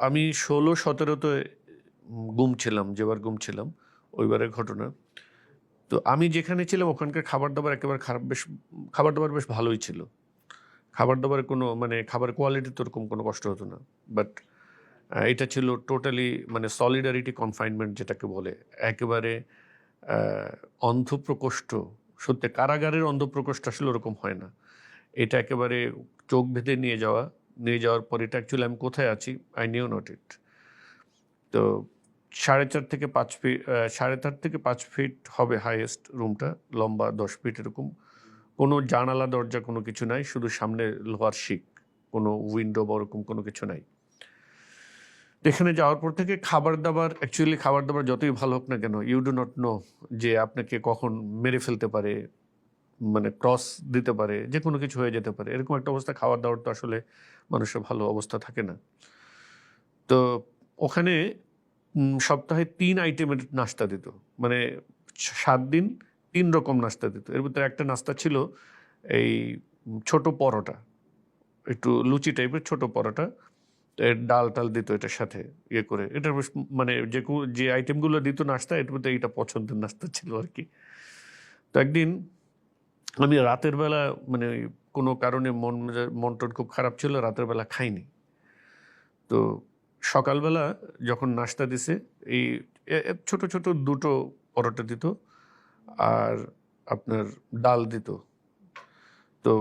আমি 16-17-তে গুম ছিলাম, যেবার গুম ছিলাম, ওইবারের ঘটনা। তো আমি যেখানে ছিলাম ওখানকার খাবার-দাবার একেবারে খারাপ, খাবার-দাবার বেশ ভালোই ছিল। খাবার-দাবারের কোনো মানে খাবারের কোয়ালিটিতে ওরকম কোনো কষ্ট হতো না। বাট এটা ছিল টোটালি মানে সলিডারিটি কনফাইনমেন্ট যেটাকে বলে। একেবারে আ অন্ধপ্রকোষ্ঠ। সত্যি কারাগারের অন্ধপ্রকোষ্ঠ আসলে ওরকম হয় না। এটা একেবারে চোখ বেঁধে নিয়ে যাওয়ার পর এটা অ্যাকচুয়ালি আমি কোথায় আছি I knew not it. তো 4.5 থেকে 5 ফিট 4.5 থেকে 5 ফিট হবে হাইয়েস্ট রুমটা। লম্বা 10 ফিট এরকম। কোনো জানালা দরজা কোনো কিছু নাই। শুধু সামনে লোহার শিক। কোনো উইন্ডো বা ওরকম কোনো কিছু নাই। এখানে যাওয়ার পর থেকে খাবার-দাবার যতই ভালো হোক না কেন, ইউ ডু নট নো যে আপনাকে কখন মেরে ফেলতে পারে, মানে ক্রস দিতে পারে, যেকোনো কিছু হয়ে যেতে পারে। এরকম একটা অবস্থা খাওয়ার-দাওয়ার তো আসলে মানুষের ভালো অবস্থা থাকে না। তো ওখানে সপ্তাহে ৩ আইটেমের নাস্তা দিত। মানে ৭ দিন ৩ রকম নাস্তা দিত। এর ভিতরে একটা নাস্তা ছিল এই ছোট পরোটা। একটু লুচি টাইপের ছোট পরোটা। এর ডাল-টাল দিত এটার সাথে ইয়ে করে। এটা বেশ মানে যে আইটেমগুলো দিত নাস্তা এটার মধ্যে এইটা পছন্দের নাস্তা ছিল আরকি। তো একদিন আমি রাতের বেলা মানে কোনো কারণে মন-টন খুব খারাপ ছিল, রাতের বেলা খাইনি। তো সকালবেলা যখন নাস্তা দিছে এই ছোট, ছোট ২ টো পরোটা দিত আর আপনার ডাল দিত। তো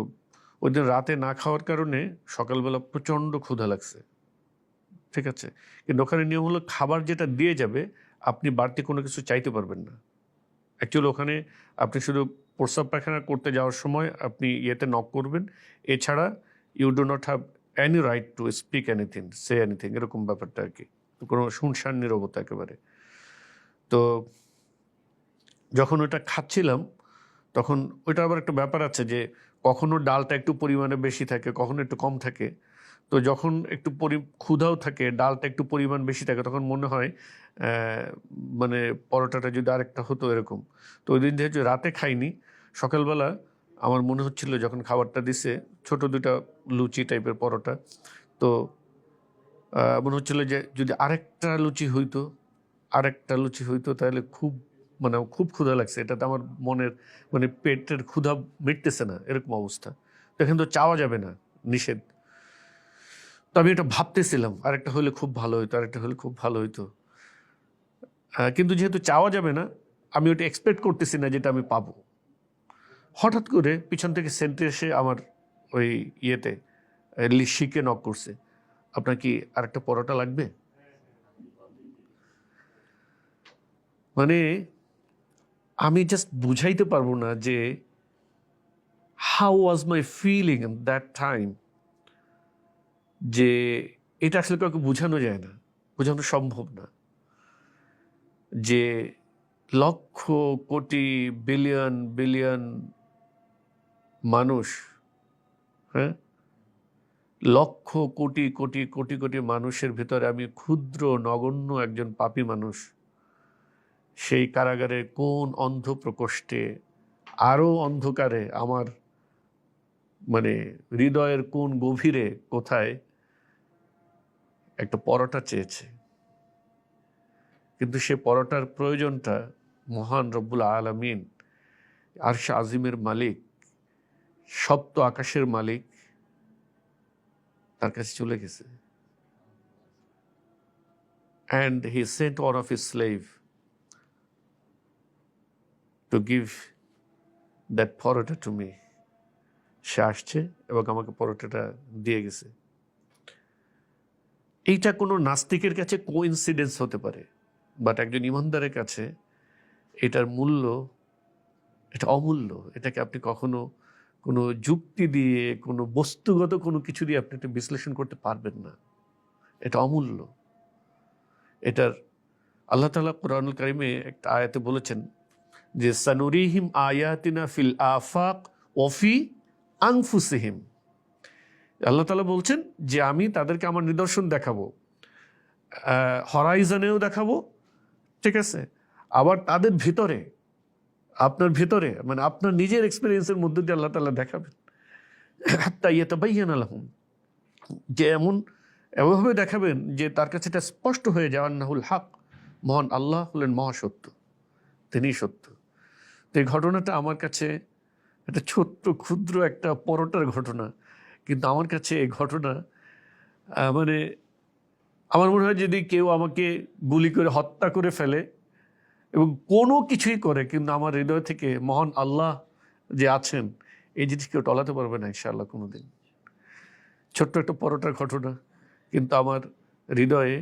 ওইদিন রাতে না খাওয়ার কারণে সকালবেলা প্রচণ্ড ক্ষুধা লাগছে। ঠিক আছে? কিন্তু ওখানে নিয়ম হলো খাবার যেটা দিয়ে যাবে আপনি বাড়তি কোনো কিছু চাইতে পারবেন না। অ্যাকচুয়ালি ওখানে আপনি শুধু প্রস্রাব পায়খানা করতে যাওয়ার সময় আপনি ইয়েতে নক করবেন। এছাড়া you do not have any right to speak anything, say anything এরকম ব্যাপারটা আরকি। কোনো শুনশান নীরবতা একেবারে। তো যখন ওটা খাচ্ছিলাম তখন ওইটা আবার একটা ব্যাপার আছে যে কখনো ডালটা একটু পরিমাণে বেশি থাকে, কখনো একটু কম থাকে। তো যখন একটু ক্ষুধাও থাকে, ডালটা একটু পরিমাণ বেশি থাকে তখন মনে হয় অ্যা মানে পরোটাটা যদি আরেকটা হতো এরকম। তো ওইদিন যেহেতু রাতে খাইনি, সকালবেলা আমার মনে হচ্ছিল যখন খাবারটা দিছে, ছোট ২ টা লুচি টাইপের পরোটা। তো মনে হচ্ছিল যে যদি আরেকটা লুচি হইতো তাহলে মানে খুব ক্ষুধা লাগছে। এটাতে আমার মনের মানে পেটের ক্ষুধা মিটতেছে না, এরকম অবস্থা। তো এখানে তো চাওয়া যাবে না, নিষেধ। তো আমি এটা ভাবতেছিলাম আরেকটা হলে খুব ভালো হইতো, আরেকটা হলে খুব ভালো হইতো। কিন্তু যেহেতু চাওয়া যাবে না, আমি ওটা এক্সপেক্ট করতেছি না যেটা আমি পাবো। হঠাৎ করে পিছন থেকে সেন্ট্রি এসে আমার ওই ইয়েতে শিকে নক করছে। আপনার কি আরেকটা পরোটা লাগবে? মানে আমি জাস্ট বুঝাইতে পারবো না যে how was my feeling at that time, যে এটা আসলে কাউকে বোঝানো যায় না, বোঝানো সম্ভব না। যে লক্ষ কোটি বিলিয়ন বিলিয়ন মানুষ, হ্যাঁ, লক্ষ কোটি কোটি কোটি কোটি মানুষের ভিতরে আমি ক্ষুদ্র নগণ্য একজন পাপী মানুষ, সেই কারাগারের কোন অন্ধ প্রকোষ্ঠে আরো অন্ধকারে আমার মানে হৃদয়ের কোন গভীরে কোথায় একটা পরোটা চেয়েছে। কিন্তু সে পরোটার প্রয়োজনটা মহান রব্বুল আলামিন, আরশ আজিমের মালিক, সপ্ত আকাশের মালিক, তার কাছে চলে গেছে। And he sent one of his slave to give that paratha to me. সে আসছে এবং আমাকে পরোটাটা দিয়ে গেছে। এইটা কোনো নাস্তিকের কাছে কোইন্সিডেন্স হতে পারে, বাট একজন ইমানদারের কাছে এটার মূল্য, এটা অমূল্য। এটাকে আপনি কখনো কোনো যুক্তি দিয়ে, কোনো বস্তুগত কোনো কিছু দিয়ে আপনি এটা বিশ্লেষণ করতে পারবেন না। এটা অমূল্য। এটার আল্লাহ তাআলা কুরআনুল কারীমে একটা আয়াতে বলেছেন যে সানুরিহিম আয়াতিনা ফিল আফাক ওয়া ফি আনফুসিহিম। আল্লাহ তাআলা বলছেন যে আমি তাদেরকে আমার নিদর্শন দেখাবো, হরাইজনেও দেখাবো, ঠিক আছে, আবার তাদের ভিতরে, আপনার ভিতরে মানে আপনার নিজের এক্সপিরিয়েন্সের মধ্যে দিয়ে আল্লাহ তাআলা দেখাবেন। হাত্তা ইয়াতাবায়্যানা লাহুম, যে এমন এভাবে দেখাবেন যে তার কাছে এটা স্পষ্ট হয়ে যায় আন্নাহুল হক, মহান আল্লাহ হলেন মহাসত্য, তিনিই সত্য। তো এই ঘটনাটা আমার কাছে একটা ছোট্ট ক্ষুদ্র একটা পরোটার ঘটনা, কিন্তু আমার কাছে এই ঘটনা মানে আমার মনে হয় যদি কেউ আমাকে গুলি করে হত্যা করে ফেলে এবং কোনো কিছুই করে, কিন্তু আমার হৃদয় থেকে মহান আল্লাহ যে আছেন এই জিনিস কেউ টলাতে পারবে না ইনশাআল্লাহ কোনোদিন। ছোট্ট একটা পরোটার ঘটনা, কিন্তু আমার হৃদয়ে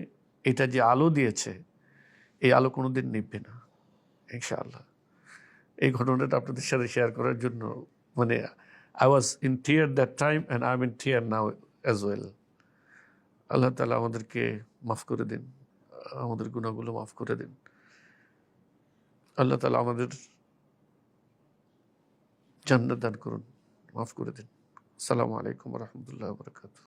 এটা যে আলো দিয়েছে, এই আলো কোনোদিন নিভবে না ইনশাআল্লাহ। এই ঘটনাটা আপনাদের সাথে শেয়ার করার জন্য মানে I was in tear that time and I am in tear now as well. আল্লাহ তাআলা আমাদেরকে মাফ করে দিন, আমাদের গুনাহগুলো মাফ করে দিন। আল্লাহ তাআলা আমাদের জান্নাত দান করুন, মাফ করে দিন। আসসালামু আলাইকুম ওয়া রাহমাতুল্লাহি ওয়া বারাকাতুহু।